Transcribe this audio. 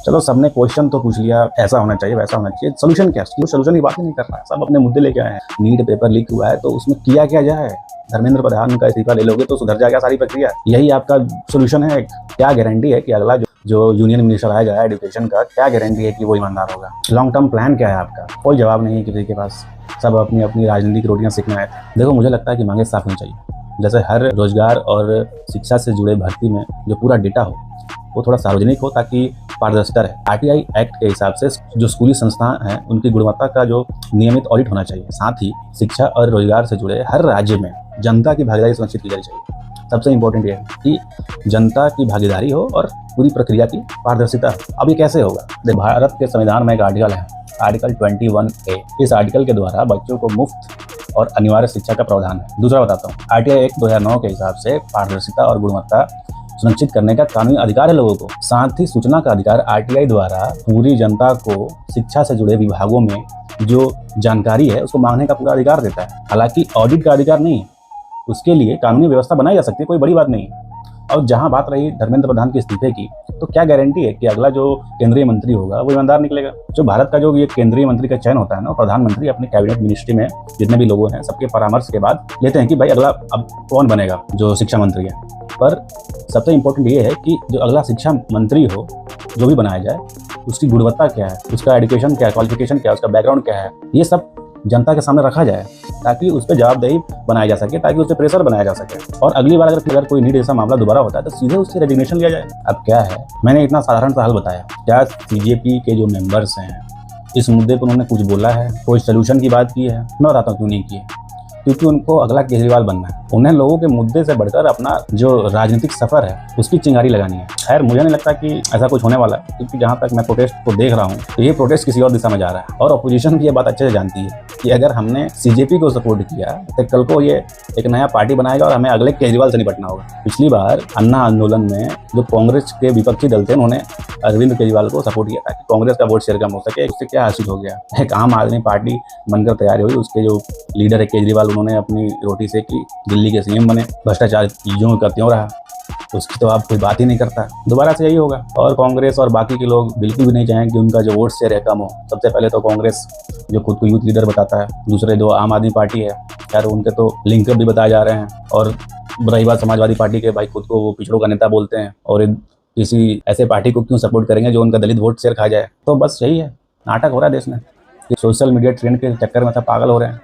चलो सबने क्वेश्चन तो पूछ लिया, ऐसा होना चाहिए वैसा होना चाहिए, सोल्यूशन क्या है? सोल्यूशन की बात ही नहीं कर रहा है, सब अपने मुद्दे लेके आए हैं। नीट पेपर लीक हुआ है तो उसमें किया क्या जाए? धर्मेंद्र प्रधान का इस्तीफा ले लोगे तो सुधर जाएगा सारी प्रक्रिया, यही आपका सोल्यूशन है। क्या गारंटी है कि अगला जो यूनियन मिनिस्टर आएगा एजुकेशन का, क्या गारंटी है कि वो ईमानदार होगा? लॉन्ग टर्म प्लान क्या है आपका? कोई जवाब नहीं है किसी के पास, सब अपनी अपनी राजनीतिक रोटियां सीखना है। देखो, मुझे लगता है कि मांगे साफ होनी चाहिए। जैसे हर रोजगार और शिक्षा से जुड़े भर्ती में जो पूरा डेटा हो वो थोड़ा सार्वजनिक हो, ताकि पारदर्शिता रहे। आरटीआई एक्ट के हिसाब से जो स्कूली संस्थान हैं उनकी गुणवत्ता का जो नियमित ऑडिट होना चाहिए। साथ ही शिक्षा और रोजगार से जुड़े हर राज्य में जनता की भागीदारी सुनिश्चित की जानी चाहिए। सबसे इम्पोर्टेंट ये है कि जनता की भागीदारी हो और पूरी प्रक्रिया की पारदर्शिता हो। अब ये कैसे होगा? भारत के संविधान में एक आर्टिकल है, आर्टिकल 21A। इस आर्टिकल के द्वारा बच्चों को मुफ्त और अनिवार्य शिक्षा का प्रावधान है। दूसरा बताता हूँ, आरटीआई एक्ट 2009 के हिसाब से पारदर्शिता और गुणवत्ता सुनिश्चित करने का कानूनी अधिकार है लोगों को। साथ ही सूचना का अधिकार। आरटीआई द्वारा पूरी जनता को शिक्षा से जुड़े विभागों में जो जानकारी है उसको मांगने का पूरा अधिकार देता है। हालांकि ऑडिट का अधिकार नहीं, उसके लिए कानूनी व्यवस्था बनाई जा सकती है, कोई बड़ी बात नहीं। और जहां बात रही धर्मेंद्र प्रधान के इस्तीफे की, तो क्या गारंटी है कि अगला जो केंद्रीय मंत्री होगा वो ईमानदार निकलेगा? जो भारत का जो ये केंद्रीय मंत्री का चयन होता है ना, प्रधानमंत्री अपने कैबिनेट मिनिस्ट्री में जितने भी लोगों हैं सबके परामर्श के बाद लेते हैं कि भाई अगला अब कौन बनेगा जो शिक्षा मंत्री है। पर सबसे इम्पोर्टेंट ये है कि जो अगला शिक्षा मंत्री हो, जो भी बनाया जाए, उसकी गुणवत्ता क्या है, उसका एजुकेशन क्या है, क्वालिफिकेशन क्या है, उसका बैकग्राउंड क्या है, ये सब जनता के सामने रखा जाए ताकि उस पर जवाबदेही बनाई जा सके, ताकि उस पर प्रेशर बनाया जा सके। और अगली बार अगर कोई नीट जैसा मामला दोबारा होता है तो सीधे उससे रेजिग्नेशन लिया जाए। अब क्या है, मैंने इतना साधारण सा हल बताया, क्या सीजेपी के जो मेंबर्स हैं इस मुद्दे पर उन्होंने कुछ बोला है? कोई सोल्यूशन की बात की है? मैं बताता हूँ क्यों नहीं की है। क्योंकि उनको अगला केजरीवाल बनना है। उन्हें लोगों के मुद्दे से बढ़कर अपना जो राजनीतिक सफर है उसकी चिंगारी लगानी है। खैर, मुझे नहीं लगता कि ऐसा कुछ होने वाला है, क्योंकि जहां तक मैं प्रोटेस्ट को देख रहा हूं तो ये प्रोटेस्ट किसी और दिशा में जा रहा है। और अपोजिशन भी ये बात अच्छे से जानती है कि अगर हमने सीजेपी को सपोर्ट किया तो कल को ये एक नया पार्टी बनाएगा और हमें अगले केजरीवाल से निपटना होगा। पिछली बार अन्ना आंदोलन में जो कांग्रेस के विपक्षी दल थे उन्होंने अरविंद केजरीवाल को सपोर्ट किया ताकि कांग्रेस का वोट शेयर कम हो सके। उससे क्या हासिल हो गया? एक आम आदमी पार्टी बनकर तैयार हुई, उसके जो लीडर है केजरीवाल, उन्होंने अपनी रोटी से की दिल्ली के सीएम बने। भ्रष्टाचार यूं का त्यों रहा, उसकी तो आप कोई बात ही नहीं करता। दोबारा से यही होगा। और कांग्रेस और बाकी के लोग बिल्कुल भी नहीं चाहेंगे कि उनका जो वोट शेयर है कम हो। सबसे पहले तो कांग्रेस जो खुद को यूथ लीडर बताता है, दूसरे दो आम आदमी पार्टी है, यार उनके तो लिंकअप भी बताए जा रहे हैं। और रही बात समाजवादी पार्टी के, भाई खुद को वो पिछड़ों का नेता बोलते हैं, और किसी ऐसे पार्टी को क्यों सपोर्ट करेंगे जो उनका दलित वोट शेयर खा जाए? तो बस यही है, नाटक हो रहा है देश में। सोशल मीडिया ट्रेंड के चक्कर में सब पागल हो रहे हैं।